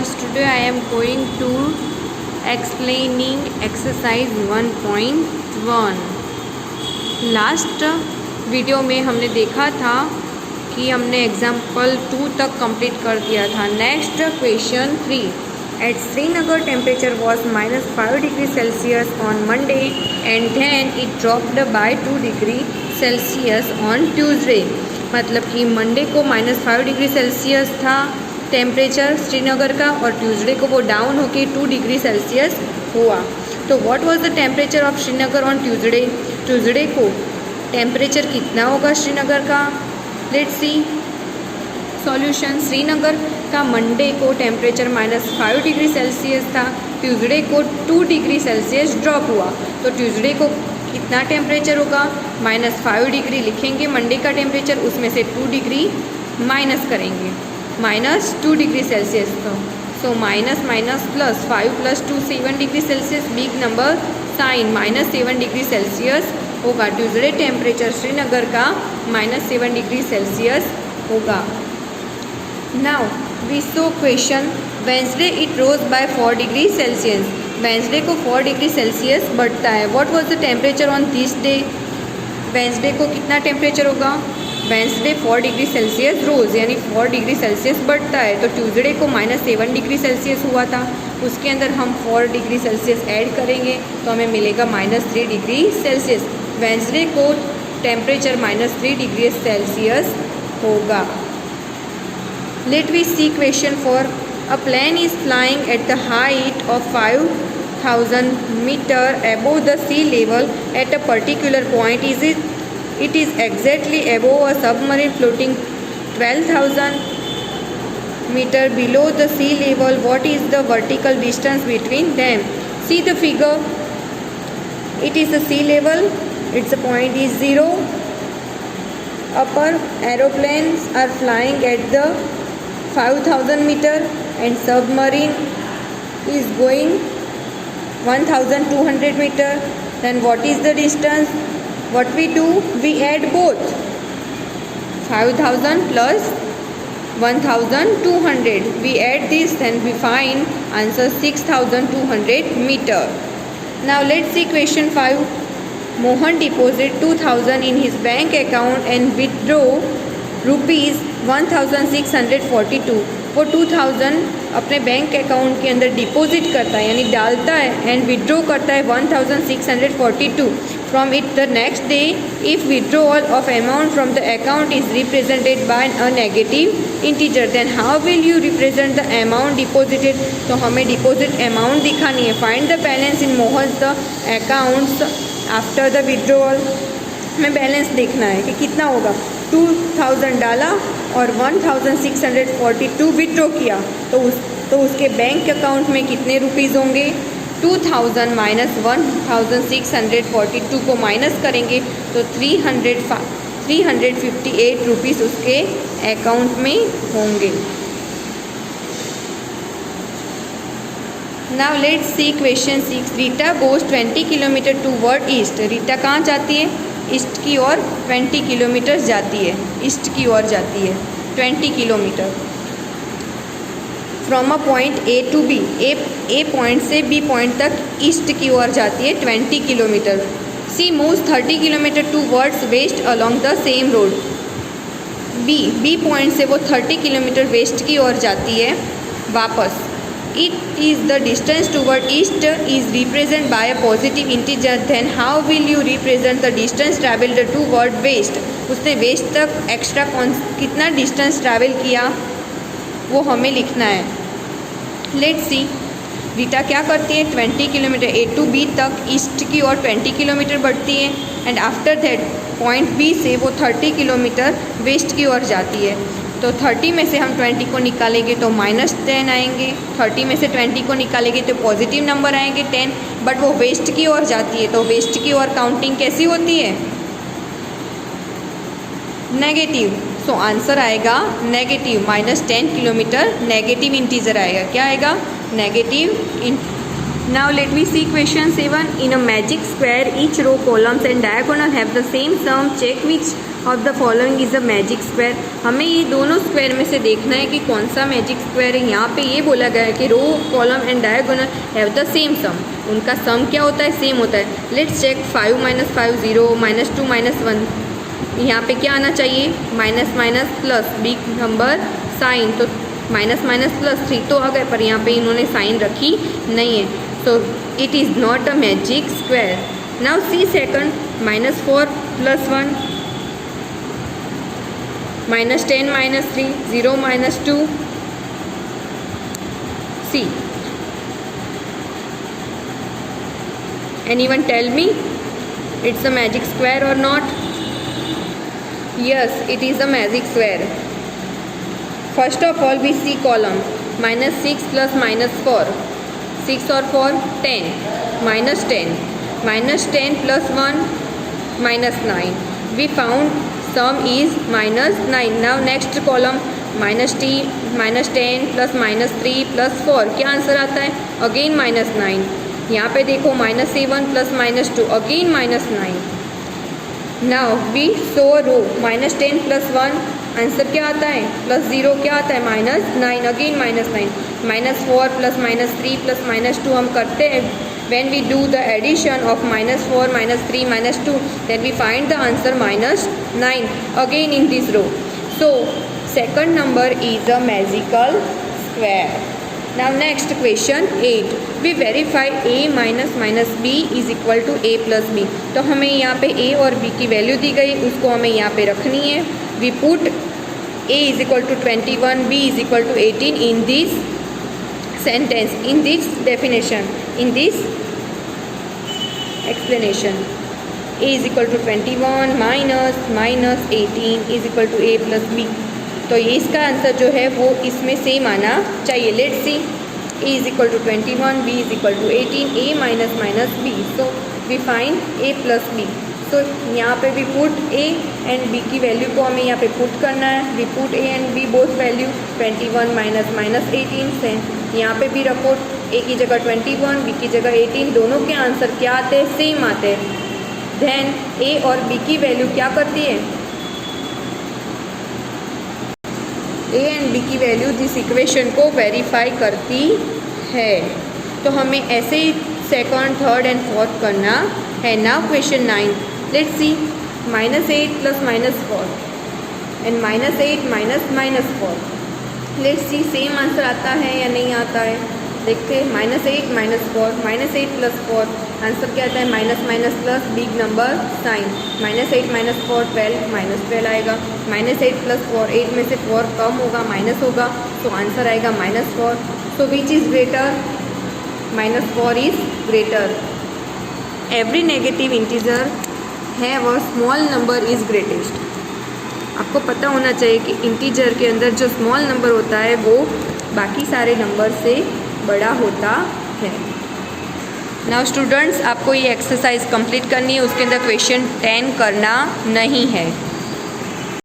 students, today I am going to explaining exercise 1.1. Last video में हमने देखा था कि हमने एग्जाम्पल 2 तक कंप्लीट कर दिया था. Next question 3. At Srinagar temperature was -5 degrees Celsius on Monday and then it dropped by 2 degrees Celsius on Tuesday. मतलब कि मंडे को -5 डिग्री सेल्सियस था टेम्परेचर श्रीनगर का और ट्यूसडे को वो डाउन होके 2 डिग्री सेल्सियस हुआ. तो what was the temperature of Srinagar on Tuesday. Tuesday को टेम्परेचर कितना होगा श्रीनगर का. Let's see solution. श्रीनगर का मंडे को टेम्परेचर -5 डिग्री सेल्सियस था, ट्यूसडे को 2 डिग्री सेल्सियस ड्रॉप हुआ. तो ट्यूसडे को कितना टेम्परेचर होगा. -5 डिग्री लिखेंगे मंडे का टेम्परेचर, उसमें से 2 डिग्री माइनस करेंगे, -2 degree Celsius. So minus minus plus 5 + 2 7 degree Celsius. Big number sign -7 degree Celsius होगा. ट्यूसडे टेम्परेचर श्रीनगर का -7 डिग्री सेल्सियस होगा. Now we so question. Wednesday it rose by 4 degree Celsius. Wednesday को 4 degree Celsius बढ़ता है. What was the temperature on this day. Wednesday को कितना temperature होगा. Wednesday 4 degree Celsius रोज़ यानी 4 डिग्री सेल्सियस बढ़ता है. तो ट्यूसडे को -7 डिग्री सेल्सियस हुआ था, उसके अंदर हम 4 डिग्री सेल्सियस ऐड करेंगे तो हमें मिलेगा -3 डिग्री सेल्सियस. वेंसडे को टेम्परेचर -3 डिग्री सेल्सियस होगा. Let we see question four. A plane is flying at the height of 5,000 meters above the sea level at a particular point. It is exactly above a submarine floating 12,000 meters below the sea level. What is the vertical distance between them? See the figure. It is the sea level. Its point is 0. Upper aeroplanes are flying at the 5,000 meters. And submarine is going 1,200 meters. Then what is the distance? What we do? We add both. 5,000 plus 1,200. We add this and we find answer 6,200 meters. Now let's see question 5. Mohan deposited 2,000 in his bank account and withdraw rupees 1,642. वो 2,000 अपने bank account के अंदर deposit करता है यानी डालता है and withdraw करता है 1,642 from it the next day. If withdrawal of amount from the account is represented by a negative integer then how will you represent the amount deposited. तो हमें डिपॉजिट अमाउंट दिखानी है. Find the balance in Mohan the accounts after the withdrawal. हमें balance देखना है कि कितना होगा. 2,000 डाला और 1,642 विड्रॉ किया तो उसके बैंक अकाउंट में कितने रुपीज़ होंगे. 2,000 माइनस 1,642 को माइनस करेंगे तो 358 रुपीज़ उसके अकाउंट में होंगे. Now let's see question 6. Rita goes 20 kilometre toward east. Rita कहाँ जाती है. ईस्ट की ओर 20 किलोमीटर जाती है. ईस्ट की ओर जाती है 20 kilometre. From a point A to B. A point से बी पॉइंट तक ईस्ट की ओर जाती है 20 kilometre. C moves 30 kilometre towards west along the same road. B point से वो 30 किलोमीटर वेस्ट की ओर जाती है वापस. It is the distance toward east is represented by a positive integer. Then how will you represent the distance traveled toward west? उसने waste तक extra कितना डिस्टेंस ट्रैवल किया वो हमें लिखना है. Let's see. रीटा क्या करती है 20 किलोमीटर ए टू बी तक ईस्ट की ओर 20 किलोमीटर बढ़ती है and after that point B से वो 30 किलोमीटर वेस्ट की ओर जाती है. तो 30 में से हम 20 को निकालेंगे तो -10 आएंगे. 30 में से 20 को निकालेंगे तो पॉजिटिव नंबर आएंगे 10. बट वो वेस्ट की ओर जाती है तो वेस्ट की ओर काउंटिंग कैसी होती है. नेगेटिव. सो आंसर आएगा नेगेटिव. -10 किलोमीटर नेगेटिव इंटीजर आएगा. क्या आएगा. Negative. Now let me see question 7. In a magic square each row columns and diagonal have the same sum. Check which of the following is a magic square. हमें ये दोनों square में से देखना है कि कौन सा मैजिक स्क्वायर है। यहाँ पे ये बोला गया है कि row column and diagonal have the same sum, उनका सम क्या होता है, सेम होता है। Let's check 5 - 5 0 -2 -1। यहाँ पे क्या आना चाहिए, minus minus plus, big number sign, तो माइनस माइनस प्लस 3 तो आ गए, पर यहाँ पे इन्होंने साइन रखी नहीं है, so it is not a magic square. Now see second, -4 + 1 -10 - 3 0 -2। See, anyone tell me it's a magic square or not? Yes, it is a magic square. First of all we see column, -6 + -4, 6 और 4 10, -10 -10 + 1 -9, we found sum is -9। now next column, -10 + -3 + 4, क्या answer आता है, again -9। यहाँ पे देखो -7 + -2, again -9। Now we so row, -10 + 1 answer क्या आता है, +0 क्या आता है, -9, अगेन -9। -4 + -3 + -2 हम करते हैं, when we do the addition of -4 -3 -2 then we find the answer -9 again in this row, so second number is a magical square। now next question 8, we verify a - b is equal to a + b। तो हमें यहाँ पे a और b की value दी गई, उसको हमें यहाँ पे रखनी है। we put a is equal to 21, b is equal to 18 in this sentence, in this definition, in this explanation। a is equal to 21 minus 18 is equal to a + b। तो ये इसका आंसर जो है वो इसमें सेम आना चाहिए। Let's see, a is equal to 21, b is equal to 18, a minus b, so we find a + b। तो यहाँ पे भी पुट a एंड b की वैल्यू को हमें यहाँ पे पुट करना है। We put a and b both value, 21 - -18 से यहाँ पे भी रखो, a की जगह 21, b की जगह 18, दोनों के आंसर क्या आते हैं, सेम आते हैं। देन a और b की वैल्यू क्या करती है, a एंड b की वैल्यू दिस इक्वेशन को वेरीफाई करती है। तो हमें ऐसे ही सेकंड, थर्ड एंड फोर्थ करना है। Now question 9, let's see, -8 + -4 and -8 - -4। Let's see same answer आता है या नहीं आता है, देखते हैं। -8 - -4, -8 + 4, आंसर क्या आता है, minus plus, big number sign, -8 - 4 12, -12 आएगा। -8 + 4, 8 में से 4 कम होगा, माइनस होगा, तो आंसर आएगा -4। So which is greater, -4 is greater. Every negative integer है वो स्मॉल नंबर इज़ ग्रेटेस्ट। आपको पता होना चाहिए कि इंटीजर के अंदर जो स्मॉल नंबर होता है वो बाकी सारे नंबर से बड़ा होता है। नाउ स्टूडेंट्स, आपको ये एक्सरसाइज कंप्लीट करनी है, उसके अंदर क्वेश्चन 10 करना नहीं है।